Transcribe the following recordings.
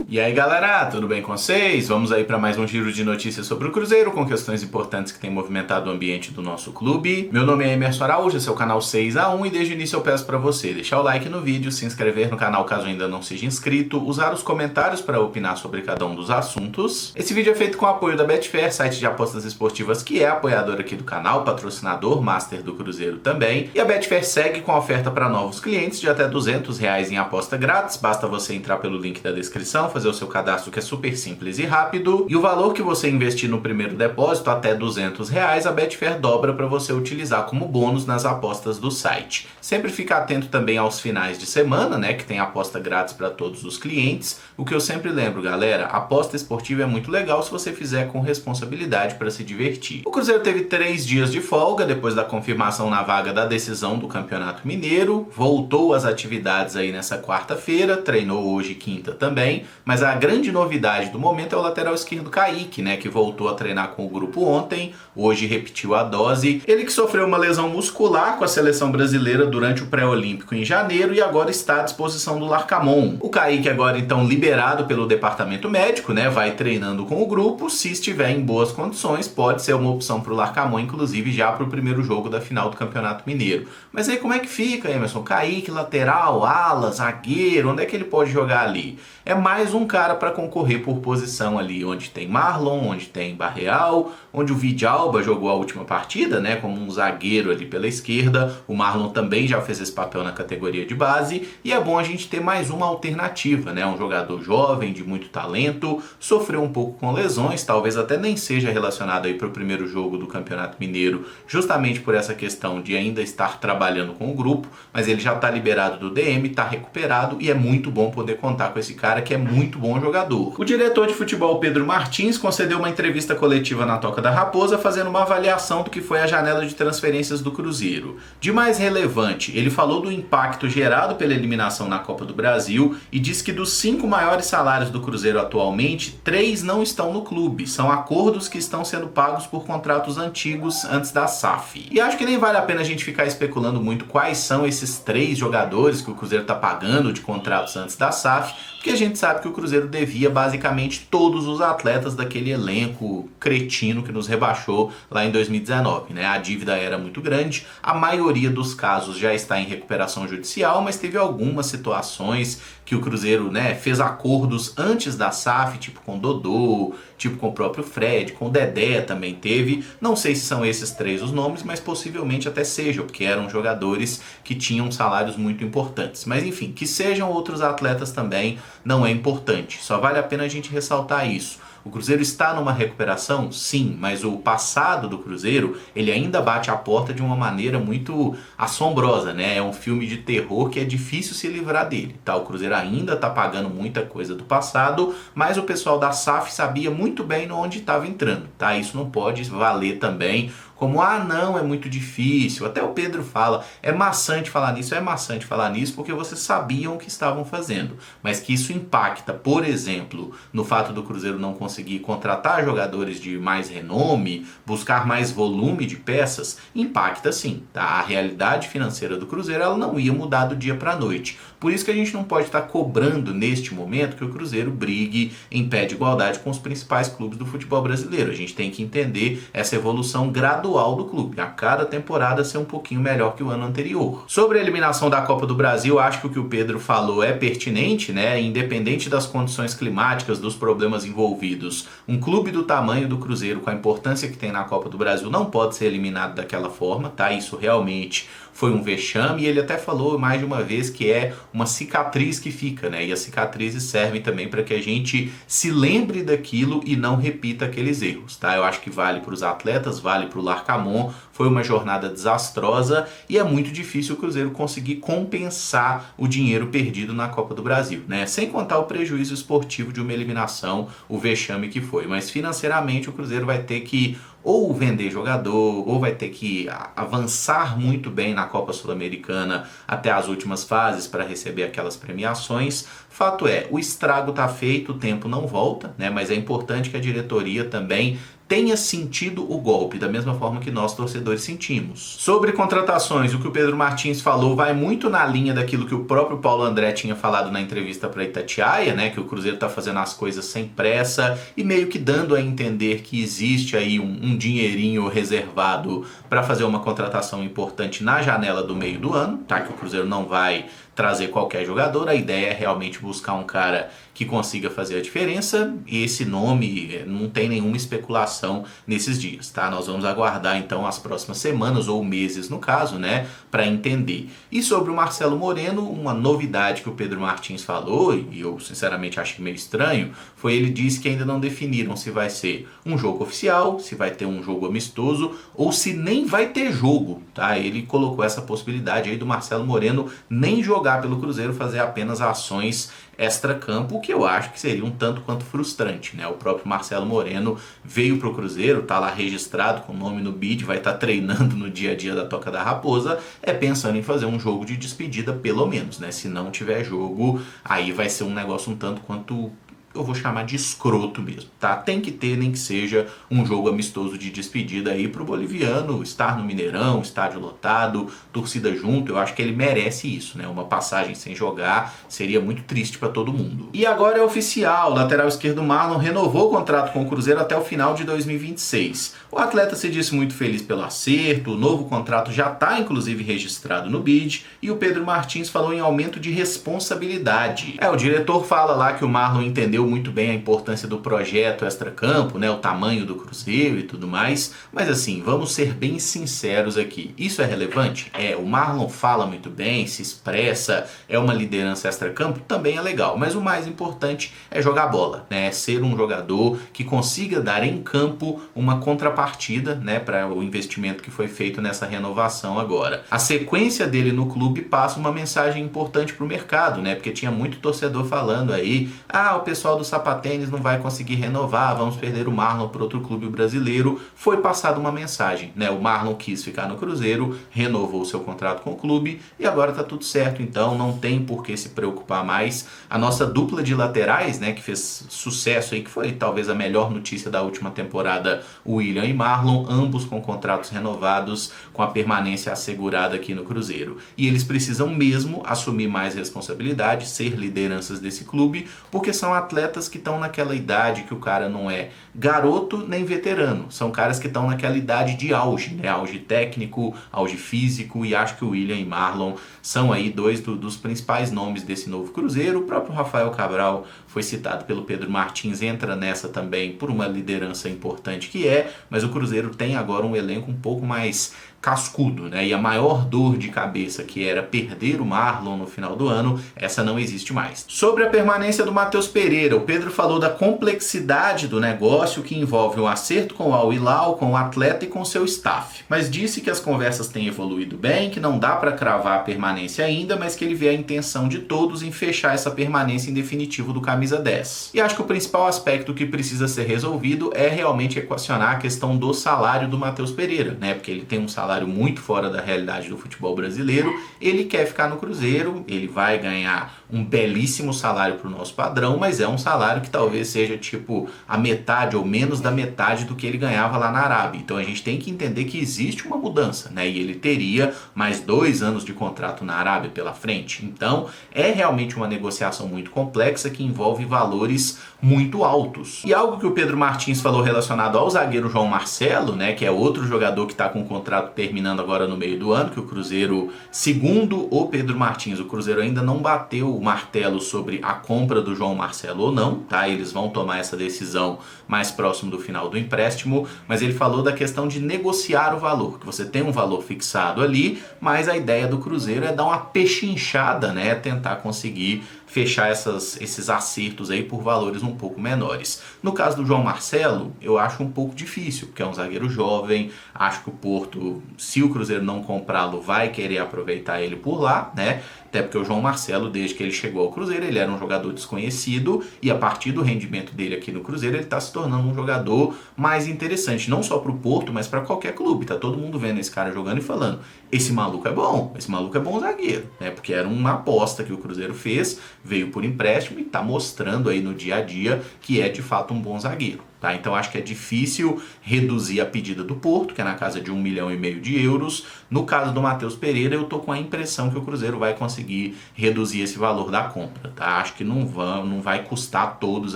E aí galera, tudo bem com vocês? Vamos aí para mais um giro de notícias sobre o Cruzeiro, com questões importantes que têm movimentado o ambiente do nosso clube. Meu nome é Emerson Araújo, esse é o canal 6x1 e desde o início eu peço para você deixar o like no vídeo, se inscrever no canal caso ainda não seja inscrito, usar os comentários para opinar sobre cada um dos assuntos. Esse vídeo é feito com o apoio da Betfair, site de apostas esportivas que é apoiador aqui do canal, patrocinador master do Cruzeiro também. E a Betfair segue com a oferta para novos clientes de até R$200 em aposta grátis, basta você entrar pelo link da descrição, fazer o seu cadastro que é super simples e rápido, e o valor que você investir no primeiro depósito, até R$200, a Betfair dobra para você utilizar como bônus nas apostas do site. Sempre fica atento também aos finais de semana, né, que tem aposta grátis para todos os clientes. O que eu sempre lembro, galera, aposta esportiva é muito legal se você fizer com responsabilidade para se divertir. O Cruzeiro teve 3 dias de folga depois da confirmação na vaga da decisão do Campeonato Mineiro, voltou às atividades aí nessa quarta-feira, treinou hoje quinta também, mas a grande novidade do momento é o lateral esquerdo Kaique, né, que voltou a treinar com o grupo ontem, hoje repetiu a dose. Ele que sofreu uma lesão muscular com a seleção brasileira durante o pré-olímpico em janeiro e agora está à disposição do Larcamon. O Kaique agora então liberado pelo departamento médico, né, vai treinando com o grupo, se estiver em boas condições pode ser uma opção para o Larcamon, inclusive já para o primeiro jogo da final do Campeonato Mineiro. Mas aí como é que fica, Emerson? Kaique, lateral, ala, zagueiro, onde é que ele pode jogar ali? É mais um cara para concorrer por posição ali, onde tem Marlon, onde tem Barreal, onde o Vidalba jogou a última partida, né, como um zagueiro ali pela esquerda. O Marlon também já fez esse papel na categoria de base e é bom a gente ter mais uma alternativa, né, um jogador jovem, de muito talento, sofreu um pouco com lesões, talvez até nem seja relacionado aí para o primeiro jogo do Campeonato Mineiro, justamente por essa questão de ainda estar trabalhando com o grupo, mas ele já está liberado do DM, está recuperado e é muito bom poder contar com esse cara que é muito bom jogador. O diretor de futebol Pedro Martins concedeu uma entrevista coletiva na Toca da Raposa fazendo uma avaliação do que foi a janela de transferências do Cruzeiro. De mais relevante, ele falou do impacto gerado pela eliminação na Copa do Brasil e disse que dos 5 maiores salários do Cruzeiro atualmente, 3 não estão no clube, são acordos que estão sendo pagos por contratos antigos antes da SAF. E acho que nem vale a pena a gente ficar especulando muito quais são esses 3 jogadores que o Cruzeiro está pagando de contratos antes da SAF, porque a gente sabe que o Cruzeiro devia basicamente todos os atletas daquele elenco cretino que nos rebaixou lá em 2019, né? A dívida era muito grande, a maioria dos casos já está em recuperação judicial, mas teve algumas situações que o Cruzeiro, né, fez acordos antes da SAF, tipo com Dodô, tipo com o próprio Fred, com o Dedé também teve. Não sei se são esses 3 os nomes, mas possivelmente até sejam, porque eram jogadores que tinham salários muito importantes. Mas enfim, que sejam outros atletas também não é importante, só vale a pena a gente ressaltar isso. O Cruzeiro está numa recuperação? Sim, mas o passado do Cruzeiro, ele ainda bate a porta de uma maneira muito assombrosa, né? É um filme de terror que é difícil se livrar dele, tá? O Cruzeiro ainda está pagando muita coisa do passado, mas o pessoal da SAF sabia muito bem onde estava entrando, tá? Isso não pode valer também como, não, é muito difícil. Até o Pedro fala, é maçante falar nisso, porque vocês sabiam o que estavam fazendo. Mas que isso impacta, por exemplo, no fato do Cruzeiro não conseguir contratar jogadores de mais renome, buscar mais volume de peças, impacta sim, tá? A realidade financeira do Cruzeiro, ela não ia mudar do dia para a noite. Por isso que a gente não pode estar cobrando neste momento que o Cruzeiro brigue em pé de igualdade com os principais clubes do futebol brasileiro. A gente tem que entender essa evolução gradual do clube, a cada temporada ser um pouquinho melhor que o ano anterior. Sobre a eliminação da Copa do Brasil, acho que o que o Pedro falou é pertinente, né? Independente das condições climáticas, dos problemas envolvidos, um clube do tamanho do Cruzeiro, com a importância que tem na Copa do Brasil, não pode ser eliminado daquela forma, tá? Isso realmente foi um vexame, e ele até falou mais de uma vez que é uma cicatriz que fica, né? E as cicatrizes servem também para que a gente se lembre daquilo e não repita aqueles erros, tá? Eu acho que vale para os atletas, vale para o Larcamon, foi uma jornada desastrosa e é muito difícil o Cruzeiro conseguir compensar o dinheiro perdido na Copa do Brasil, né? Sem contar o prejuízo esportivo de uma eliminação, o vexame que foi. Mas financeiramente o Cruzeiro vai ter que ou vender jogador, ou vai ter que avançar muito bem na Copa Sul-Americana até as últimas fases para receber aquelas premiações. Fato é, o estrago está feito, o tempo não volta, né? Mas é importante que a diretoria também tenha sentido o golpe, da mesma forma que nós torcedores sentimos. Sobre contratações, o que o Pedro Martins falou vai muito na linha daquilo que o próprio Paulo André tinha falado na entrevista para Itatiaia, né, que o Cruzeiro está fazendo as coisas sem pressa e meio que dando a entender que existe aí um dinheirinho reservado para fazer uma contratação importante na janela do meio do ano, tá? Que o Cruzeiro não vai trazer qualquer jogador, a ideia é realmente buscar um cara que consiga fazer a diferença, e esse nome não tem nenhuma especulação nesses dias, tá? Nós vamos aguardar então as próximas semanas, ou meses no caso, né, para entender. E sobre o Marcelo Moreno, uma novidade que o Pedro Martins falou, e eu sinceramente achei meio estranho, foi ele disse que ainda não definiram se vai ser um jogo oficial, se vai ter um jogo amistoso, ou se nem vai ter jogo, tá? Ele colocou essa possibilidade aí do Marcelo Moreno nem jogar pelo Cruzeiro, fazer apenas ações extra-campo, o que eu acho que seria um tanto quanto frustrante, né? O próprio Marcelo Moreno veio pro Cruzeiro, tá lá registrado com o nome no BID, vai estar treinando no dia a dia da Toca da Raposa, pensando em fazer um jogo de despedida pelo menos, né? Se não tiver jogo, aí vai ser um negócio um tanto quanto eu vou chamar de escroto mesmo, tá? Tem que ter, nem que seja um jogo amistoso de despedida aí pro boliviano, estar no Mineirão, estádio lotado, torcida junto, eu acho que ele merece isso, né? Uma passagem sem jogar seria muito triste para todo mundo. E agora é oficial, o lateral esquerdo Marlon renovou o contrato com o Cruzeiro até o final de 2026. O atleta se disse muito feliz pelo acerto, o novo contrato já está inclusive registrado no BID, e o Pedro Martins falou em aumento de responsabilidade. O diretor fala lá que o Marlon entendeu muito bem a importância do projeto extracampo, né, o tamanho do Cruzeiro e tudo mais, mas assim, vamos ser bem sinceros aqui, isso é relevante? O Marlon fala muito bem, se expressa, é uma liderança extracampo, também é legal, mas o mais importante é jogar bola, né, ser um jogador que consiga dar em campo uma contrapartida, né, para o investimento que foi feito nessa renovação agora. A sequência dele no clube passa uma mensagem importante para o mercado, né, porque tinha muito torcedor falando aí, o pessoal do Sapatênis não vai conseguir renovar, vamos perder o Marlon para outro clube brasileiro. Foi passada uma mensagem, né? O Marlon quis ficar no Cruzeiro, renovou seu contrato com o clube e agora tá tudo certo, então não tem por que se preocupar mais. A nossa dupla de laterais, né, que fez sucesso aí, que foi talvez a melhor notícia da última temporada, o William e Marlon, ambos com contratos renovados, com a permanência assegurada aqui no Cruzeiro. E eles precisam mesmo assumir mais responsabilidade, ser lideranças desse clube, porque são atletas que estão naquela idade que o cara não é garoto nem veterano, são caras que estão naquela idade de auge, né? Auge técnico, auge físico, e acho que o William e Marlon são aí dois dos principais nomes desse novo Cruzeiro. O próprio Rafael Cabral foi citado pelo Pedro Martins, entra nessa também por uma liderança importante que mas o Cruzeiro tem agora um elenco um pouco mais cascudo, né? E a maior dor de cabeça, que era perder o Marlon no final do ano, essa não existe mais. Sobre a permanência do Matheus Pereira, o Pedro falou da complexidade do negócio que envolve um acerto com o Al Hilal, com o atleta e com seu staff. Mas disse que as conversas têm evoluído bem, que não dá para cravar a permanência ainda, mas que ele vê a intenção de todos em fechar essa permanência em definitivo do camisa 10. E acho que o principal aspecto que precisa ser resolvido é realmente equacionar a questão do salário do Matheus Pereira, né? Porque ele tem um salário muito fora da realidade do futebol brasileiro, ele quer ficar no Cruzeiro, ele vai ganhar um belíssimo salário para o nosso padrão, mas é um salário que talvez seja tipo a metade ou menos da metade do que ele ganhava lá na Arábia. Então a gente tem que entender que existe uma mudança, né? E ele teria mais 2 anos de contrato na Arábia pela frente. Então é realmente uma negociação muito complexa que envolve valores muito altos. E algo que o Pedro Martins falou relacionado ao zagueiro João Marcelo, né, que é outro jogador que está com o contrato terminando agora no meio do ano, que o Cruzeiro, segundo o Pedro Martins, o Cruzeiro ainda não bateu o martelo sobre a compra do João Marcelo ou não, tá? Eles vão tomar essa decisão mais próximo do final do empréstimo, mas ele falou da questão de negociar o valor, que você tem um valor fixado ali, mas a ideia do Cruzeiro é dar uma pechinchada, né, tentar conseguir fechar esses acertos aí por valores um pouco menores. No caso do João Marcelo, eu acho um pouco difícil, porque é um zagueiro jovem, acho que o Porto, se o Cruzeiro não comprá-lo, vai querer aproveitar ele por lá, né? Até porque o João Marcelo, desde que ele chegou ao Cruzeiro, ele era um jogador desconhecido, e a partir do rendimento dele aqui no Cruzeiro, ele está se tornando um jogador mais interessante, não só para o Porto, mas para qualquer clube. Tá todo mundo vendo esse cara jogando e falando, esse maluco é bom zagueiro, né? Porque era uma aposta que o Cruzeiro fez, veio por empréstimo e está mostrando aí no dia a dia que é de fato um bom zagueiro. Tá? Então acho que é difícil reduzir a pedida do Porto, que é na casa de 1,5 milhão de euros. No caso do Matheus Pereira, eu tô com a impressão que o Cruzeiro vai conseguir reduzir esse valor da compra. Tá? Acho que não vai custar todos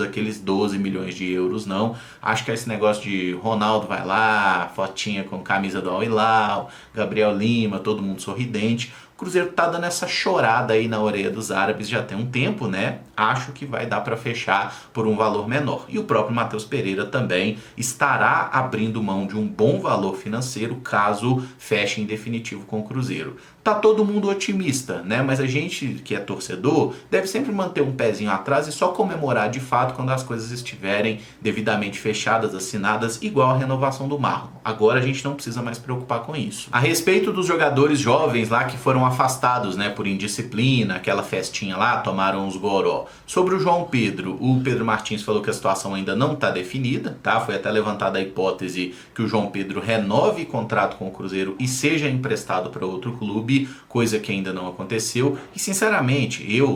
aqueles 12 milhões de euros, não. Acho que esse negócio de Ronaldo vai lá, fotinha com camisa do Al Hilal, Gabriel Lima, todo mundo sorridente. O Cruzeiro tá dando essa chorada aí na orelha dos árabes já tem um tempo, né? Acho que vai dar para fechar por um valor menor. E o próprio Matheus Pereira também estará abrindo mão de um bom valor financeiro caso feche em definitivo com o Cruzeiro. Tá todo mundo otimista, né? Mas a gente que é torcedor deve sempre manter um pezinho atrás e só comemorar de fato quando as coisas estiverem devidamente fechadas, assinadas, igual a renovação do Marlon. Agora a gente não precisa mais preocupar com isso. A respeito dos jogadores jovens lá que foram afastados, né, por indisciplina, aquela festinha lá, tomaram os goró. Sobre o João Pedro, o Pedro Martins falou que a situação ainda não está definida, tá? Foi até levantada a hipótese que o João Pedro renove contrato com o Cruzeiro e seja emprestado para outro clube, coisa que ainda não aconteceu. E sinceramente, eu,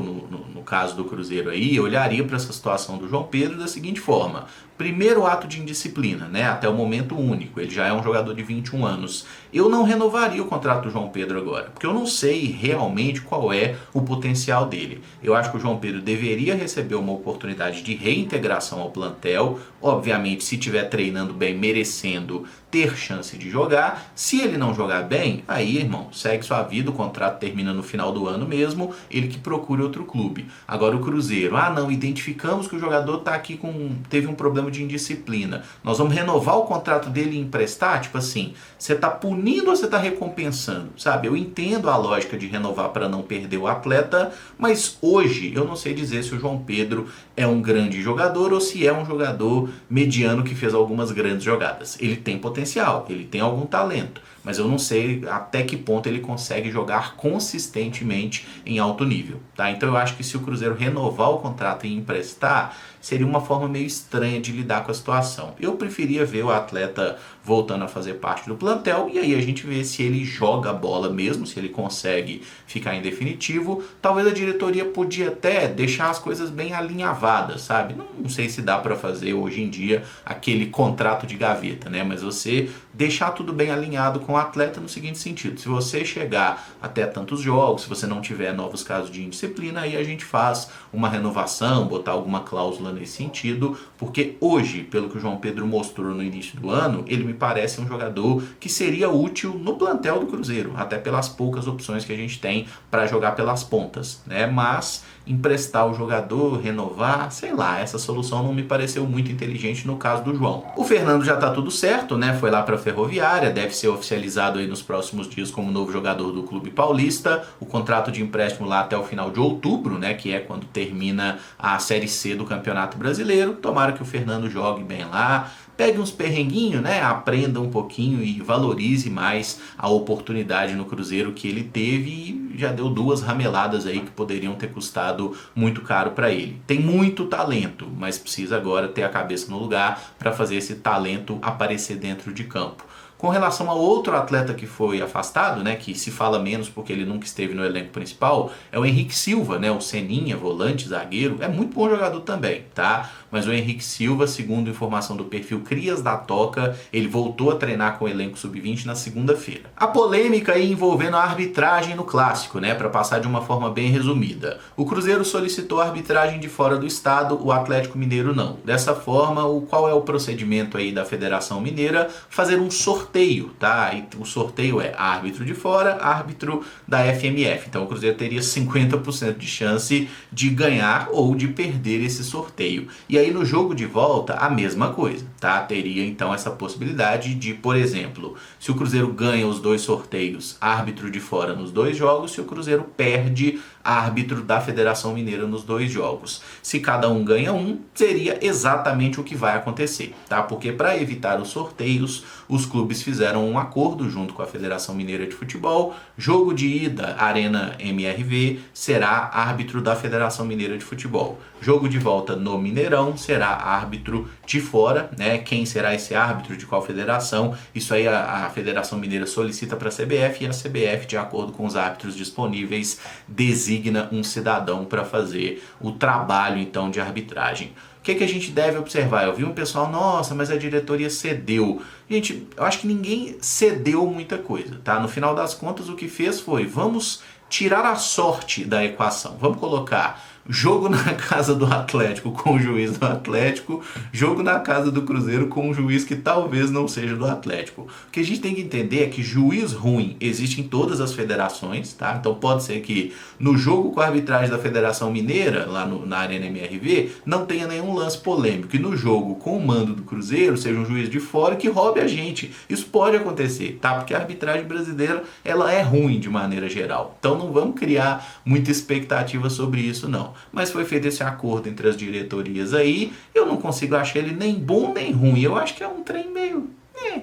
no caso do Cruzeiro aí, olharia para essa situação do João Pedro da seguinte forma: primeiro ato de indisciplina, né? Até o momento único. Ele já é um jogador de 21 anos. Eu não renovaria o contrato do João Pedro agora, porque eu não sei realmente qual é o potencial dele. Eu acho que o João Pedro deveria receber uma oportunidade de reintegração ao plantel. Obviamente, se estiver treinando bem, merecendo ter chance de jogar. Se ele não jogar bem, aí, irmão, segue sua vida, o contrato termina no final do ano mesmo, ele que procure outro clube. Agora o Cruzeiro, não, identificamos que o jogador teve um problema de indisciplina. Nós vamos renovar o contrato dele e emprestar? Tipo assim, você tá punindo ou você tá recompensando? Sabe, eu entendo a lógica de renovar para não perder o atleta, mas hoje eu não sei dizer se o João Pedro é um grande jogador ou se é um jogador mediano que fez algumas grandes jogadas. Ele tem potencial, ele tem algum talento, mas eu não sei até que ponto ele consegue jogar consistentemente em alto nível, tá? Então eu acho que se o Cruzeiro renovar o contrato e emprestar, seria uma forma meio estranha de lidar com a situação. Eu preferia ver o atleta voltando a fazer parte do plantel e aí a gente vê se ele joga a bola mesmo, se ele consegue ficar em definitivo. Talvez a diretoria podia até deixar as coisas bem alinhavadas, sabe? Não sei se dá para fazer hoje em dia aquele contrato de gaveta, né? Mas você deixar tudo bem alinhado com o atleta no seguinte sentido: se você chegar até tantos jogos, se você não tiver novos casos de indisciplina, aí a gente faz uma renovação, botar alguma cláusula nesse sentido, porque hoje, pelo que o João Pedro mostrou no início do ano, ele me parece um jogador que seria útil no plantel do Cruzeiro, até pelas poucas opções que a gente tem para jogar pelas pontas, né? Mas emprestar o jogador, renovar, sei lá, essa solução não me pareceu muito inteligente no caso do João. O Fernando já tá tudo certo, né? Foi lá para Ferroviária, deve ser oficializado aí nos próximos dias como novo jogador do Clube Paulista. O contrato de empréstimo lá até o final de outubro, né? Que é quando termina a Série C do Campeonato Brasileiro. Tomara que o Fernando jogue bem lá, pegue uns perrenguinhos, né? Aprenda um pouquinho e valorize mais a oportunidade no Cruzeiro que ele teve e já deu 2 rameladas aí que poderiam ter custado muito caro para ele. Tem muito talento, mas precisa agora ter a cabeça no lugar para fazer esse talento aparecer dentro de campo. Com relação a outro atleta que foi afastado, né, que se fala menos porque ele nunca esteve no elenco principal, é o Henrique Silva, né, o Seninha, volante, zagueiro, é muito bom jogador também, tá? Mas o Henrique Silva, segundo informação do perfil Crias da Toca, ele voltou a treinar com o elenco sub-20 na segunda-feira. A polêmica aí envolvendo a arbitragem no Clássico, né, para passar de uma forma bem resumida. O Cruzeiro solicitou a arbitragem de fora do estado, o Atlético Mineiro não. Dessa forma, qual é o procedimento aí da Federação Mineira? Fazer um sorteio, tá? E o sorteio é árbitro de fora, árbitro da FMF. Então o Cruzeiro teria 50% de chance de ganhar ou de perder esse sorteio. E aí no jogo de volta, a mesma coisa, tá? Teria então essa possibilidade de, por exemplo, se o Cruzeiro ganha os 2 sorteios, árbitro de fora nos 2 jogos, se o Cruzeiro perde, árbitro da Federação Mineira nos 2 jogos. Se cada um ganha um, seria exatamente o que vai acontecer, tá? Porque para evitar os sorteios, os clubes fizeram um acordo junto com a Federação Mineira de Futebol. Jogo de ida, Arena MRV, será árbitro da Federação Mineira de Futebol. Jogo de volta no Mineirão será árbitro de fora, né? Quem será esse árbitro, de qual federação? Isso aí a Federação Mineira solicita para a CBF e a CBF, de acordo com os árbitros disponíveis, designa designa um cidadão para fazer o trabalho então de arbitragem. O que a gente deve observar? Eu vi um pessoal, nossa, mas a diretoria cedeu. Gente, eu acho que ninguém cedeu muita coisa, tá? No final das contas, o que fez foi, vamos tirar a sorte da equação. Vamos colocar jogo na casa do Atlético com o juiz do Atlético, jogo na casa do Cruzeiro com um juiz que talvez não seja do Atlético. O que a gente tem que entender é que juiz ruim existe em todas as federações, tá? Então pode ser que no jogo com a arbitragem da Federação Mineira, lá na Arena MRV, não tenha nenhum lance polêmico, e no jogo com o mando do Cruzeiro seja um juiz de fora que roube a gente. Isso pode acontecer, tá? Porque a arbitragem brasileira, ela é ruim de maneira geral. Então não vamos criar muita expectativa sobre isso, não. Mas foi feito esse acordo entre as diretorias aí, eu não consigo achar ele nem bom nem ruim, eu acho que é um trem meio...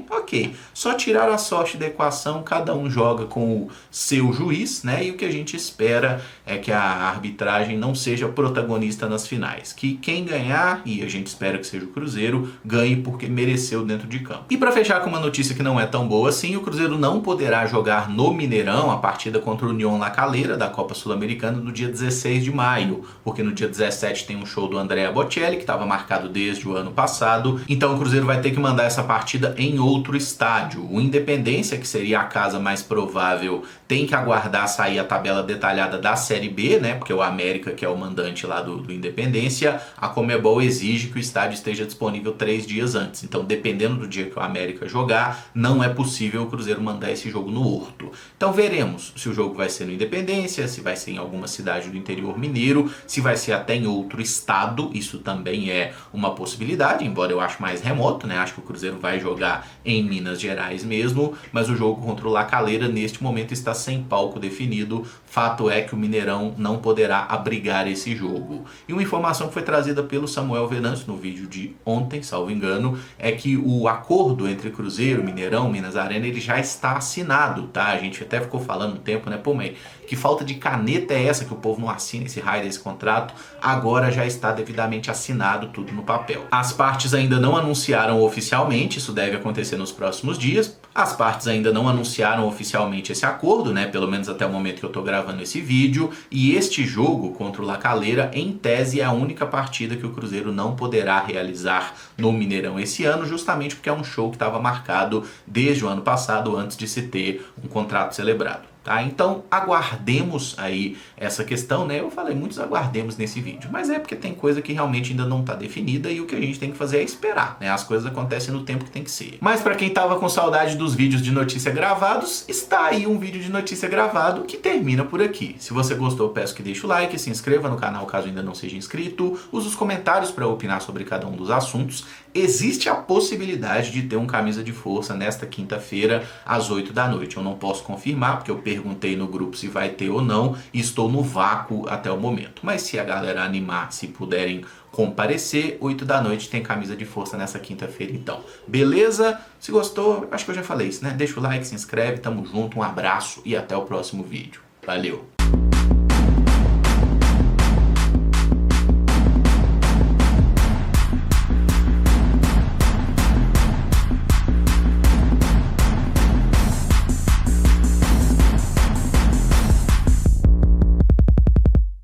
ok, só tirar a sorte da equação, cada um joga com o seu juiz, né? E o que a gente espera é que a arbitragem não seja protagonista nas finais, que quem ganhar, e a gente espera que seja o Cruzeiro, ganhe porque mereceu dentro de campo. E para fechar com uma notícia que não é tão boa assim, o Cruzeiro não poderá jogar no Mineirão a partida contra o União La Calera da Copa Sul-Americana no dia 16 de maio, porque no dia 17 tem um show do Andrea Bocelli, que estava marcado desde o ano passado, então o Cruzeiro vai ter que mandar essa partida em outro estádio. O Independência, que seria a casa mais provável, tem que aguardar sair a tabela detalhada da Série B, né? Porque o América, que é o mandante lá do Independência, a Conmebol exige que o estádio esteja disponível 3 dias antes. Então, dependendo do dia que o América jogar, não é possível o Cruzeiro mandar esse jogo no Horto. Então, veremos se o jogo vai ser no Independência, se vai ser em alguma cidade do interior mineiro, se vai ser até em outro estado. Isso também é uma possibilidade, embora eu acho mais remoto, né? Acho que o Cruzeiro vai jogar em Minas Gerais mesmo, mas o jogo contra o La Calera neste momento está sem palco definido. Fato é que o Mineirão não poderá abrigar esse jogo. E uma informação que foi trazida pelo Samuel Venâncio no vídeo de ontem, salvo engano, é que o acordo entre Cruzeiro, Mineirão, Minas Arena, ele já está assinado, tá? A gente até ficou falando um tempo, né? Pô, mas que falta de caneta é essa que o povo não assina esse raio desse contrato? Agora já está devidamente assinado, tudo no papel. As partes ainda não anunciaram oficialmente, isso deve acontecer nos próximos dias. As partes ainda não anunciaram oficialmente esse acordo, né? Pelo menos até o momento que eu tô gravando esse vídeo. E este jogo contra o La Calera, em tese, é a única partida que o Cruzeiro não poderá realizar no Mineirão esse ano, justamente porque é um show que estava marcado desde o ano passado, antes de se ter um contrato celebrado. Tá? Então aguardemos aí essa questão, né? Eu falei muitos aguardemos nesse vídeo, mas é porque tem coisa que realmente ainda não está definida e o que a gente tem que fazer é esperar, né? As coisas acontecem no tempo que tem que ser. Mas para quem tava com saudade dos vídeos de notícia gravados, está aí um vídeo de notícia gravado que termina por aqui. Se você gostou, peço que deixe o like, se inscreva no canal caso ainda não seja inscrito, use os comentários para opinar sobre cada um dos assuntos. Existe a possibilidade de ter um camisa de força nesta quinta-feira às 8 da noite. Eu não posso confirmar porque eu perguntei no grupo se vai ter ou não e estou no vácuo até o momento. Mas se a galera animar, se puderem comparecer, 8 da noite tem camisa de força nessa quinta-feira então. Beleza? Se gostou, acho que eu já falei isso, né? Deixa o like, se inscreve, tamo junto, um abraço e até o próximo vídeo. Valeu!